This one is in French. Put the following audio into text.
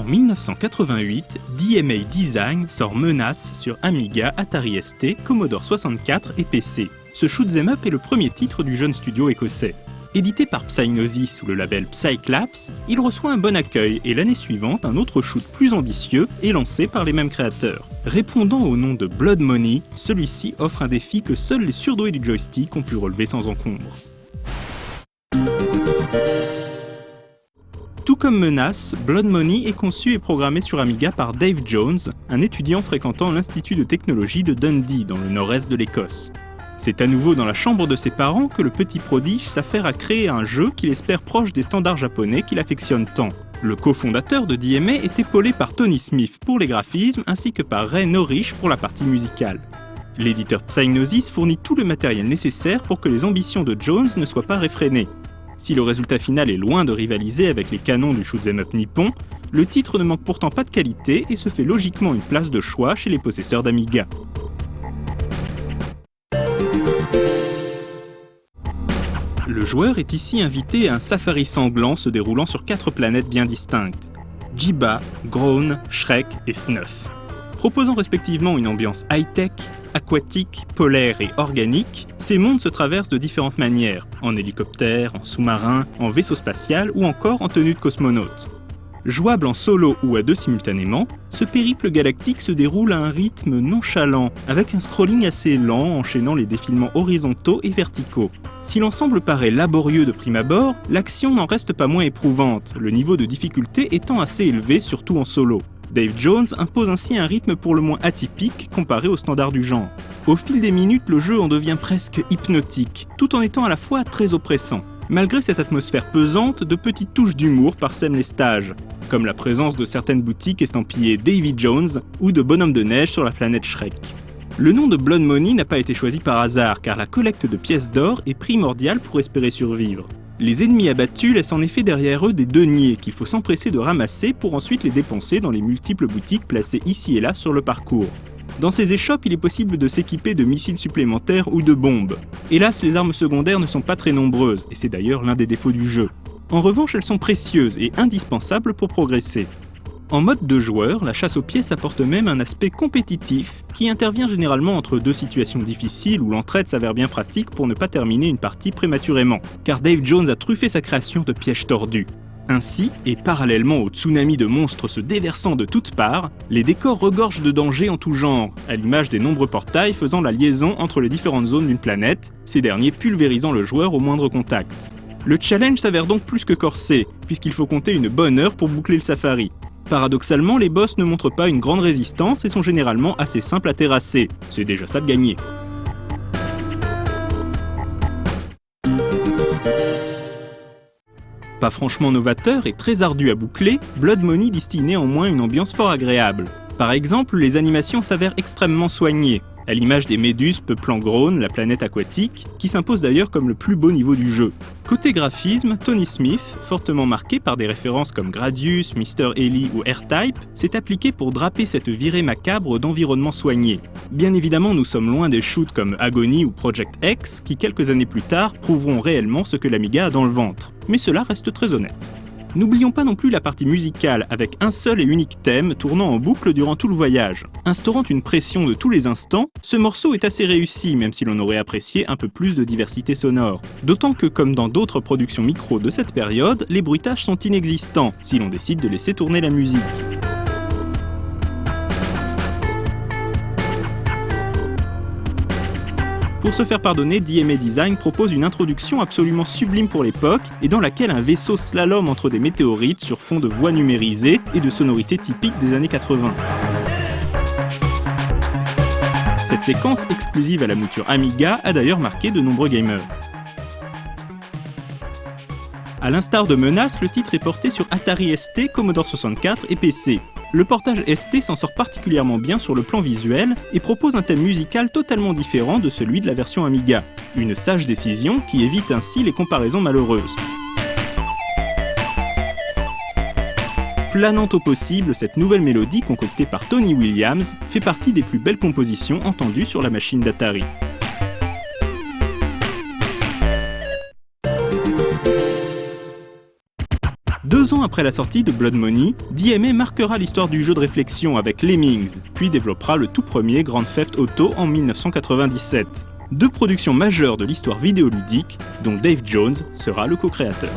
En 1988, DMA Design sort Menace sur Amiga, Atari ST, Commodore 64 et PC. Ce shoot'em up est le premier titre du jeune studio écossais. Édité par Psygnosis sous le label Psyclaps, il reçoit un bon accueil et l'année suivante, un autre shoot plus ambitieux est lancé par les mêmes créateurs. Répondant au nom de Blood Money, celui-ci offre un défi que seuls les surdoués du joystick ont pu relever sans encombre. Tout comme Menace, Blood Money est conçu et programmé sur Amiga par Dave Jones, un étudiant fréquentant l'Institut de technologie de Dundee dans le nord-est de l'Écosse. C'est à nouveau dans la chambre de ses parents que le petit prodige s'affaire à créer un jeu qu'il espère proche des standards japonais qu'il affectionne tant. Le cofondateur de DMA est épaulé par Tony Smith pour les graphismes ainsi que par Ray Norrish pour la partie musicale. L'éditeur Psygnosis fournit tout le matériel nécessaire pour que les ambitions de Jones ne soient pas réfrénées. Si le résultat final est loin de rivaliser avec les canons du shoot'em up nippon, le titre ne manque pourtant pas de qualité et se fait logiquement une place de choix chez les possesseurs d'Amiga. Le joueur est ici invité à un safari sanglant se déroulant sur 4 planètes bien distinctes. Jiba, Groan, Shrek et Snuff. Proposant respectivement une ambiance high-tech, aquatique, polaire et organique, ces mondes se traversent de différentes manières, en hélicoptère, en sous-marin, en vaisseau spatial ou encore en tenue de cosmonaute. Jouable en solo ou à deux simultanément, ce périple galactique se déroule à un rythme nonchalant, avec un scrolling assez lent enchaînant les défilements horizontaux et verticaux. Si l'ensemble paraît laborieux de prime abord, l'action n'en reste pas moins éprouvante, le niveau de difficulté étant assez élevé, surtout en solo. Dave Jones impose ainsi un rythme pour le moins atypique comparé aux standards du genre. Au fil des minutes, le jeu en devient presque hypnotique, tout en étant à la fois très oppressant. Malgré cette atmosphère pesante, de petites touches d'humour parsèment les stages, comme la présence de certaines boutiques estampillées Davy Jones ou de bonhommes de neige sur la planète Shrek. Le nom de Blood Money n'a pas été choisi par hasard, car la collecte de pièces d'or est primordiale pour espérer survivre. Les ennemis abattus laissent en effet derrière eux des deniers qu'il faut s'empresser de ramasser pour ensuite les dépenser dans les multiples boutiques placées ici et là sur le parcours. Dans ces échoppes, il est possible de s'équiper de missiles supplémentaires ou de bombes. Hélas, les armes secondaires ne sont pas très nombreuses, et c'est d'ailleurs l'un des défauts du jeu. En revanche, elles sont précieuses et indispensables pour progresser. En mode de joueur, la chasse aux pièces apporte même un aspect compétitif qui intervient généralement entre deux situations difficiles où l'entraide s'avère bien pratique pour ne pas terminer une partie prématurément, car Dave Jones a truffé sa création de pièges tordus. Ainsi, et parallèlement au tsunami de monstres se déversant de toutes parts, les décors regorgent de dangers en tout genre, à l'image des nombreux portails faisant la liaison entre les différentes zones d'une planète, ces derniers pulvérisant le joueur au moindre contact. Le challenge s'avère donc plus que corsé, puisqu'il faut compter une bonne heure pour boucler le safari. Paradoxalement, les boss ne montrent pas une grande résistance et sont généralement assez simples à terrasser. C'est déjà ça de gagner. Pas franchement novateur et très ardu à boucler, Blood Money distille néanmoins une ambiance fort agréable. Par exemple, les animations s'avèrent extrêmement soignées, à l'image des méduses peuplant Groan, la planète aquatique, qui s'impose d'ailleurs comme le plus beau niveau du jeu. Côté graphisme, Tony Smith, fortement marqué par des références comme Gradius, Mr. Ellie ou R-Type, s'est appliqué pour draper cette virée macabre d'environnement soigné. Bien évidemment, nous sommes loin des shoots comme Agony ou Project X, qui quelques années plus tard prouveront réellement ce que l'Amiga a dans le ventre. Mais cela reste très honnête. N'oublions pas non plus la partie musicale, avec un seul et unique thème tournant en boucle durant tout le voyage. Instaurant une pression de tous les instants, ce morceau est assez réussi, même si l'on aurait apprécié un peu plus de diversité sonore. D'autant que, comme dans d'autres productions micro de cette période, les bruitages sont inexistants, si l'on décide de laisser tourner la musique. Pour se faire pardonner, DMA Design propose une introduction absolument sublime pour l'époque et dans laquelle un vaisseau slalom entre des météorites sur fond de voix numérisées et de sonorités typiques des années 80. Cette séquence exclusive à la mouture Amiga a d'ailleurs marqué de nombreux gamers. A l'instar de Menace, le titre est porté sur Atari ST, Commodore 64 et PC. Le portage ST s'en sort particulièrement bien sur le plan visuel et propose un thème musical totalement différent de celui de la version Amiga. Une sage décision qui évite ainsi les comparaisons malheureuses. Planant au possible, cette nouvelle mélodie concoctée par Tony Williams fait partie des plus belles compositions entendues sur la machine d'Atari. 2 ans après la sortie de Blood Money, DMA marquera l'histoire du jeu de réflexion avec Lemmings, puis développera le tout premier Grand Theft Auto en 1997. 2 productions majeures de l'histoire vidéoludique, dont Dave Jones sera le co-créateur.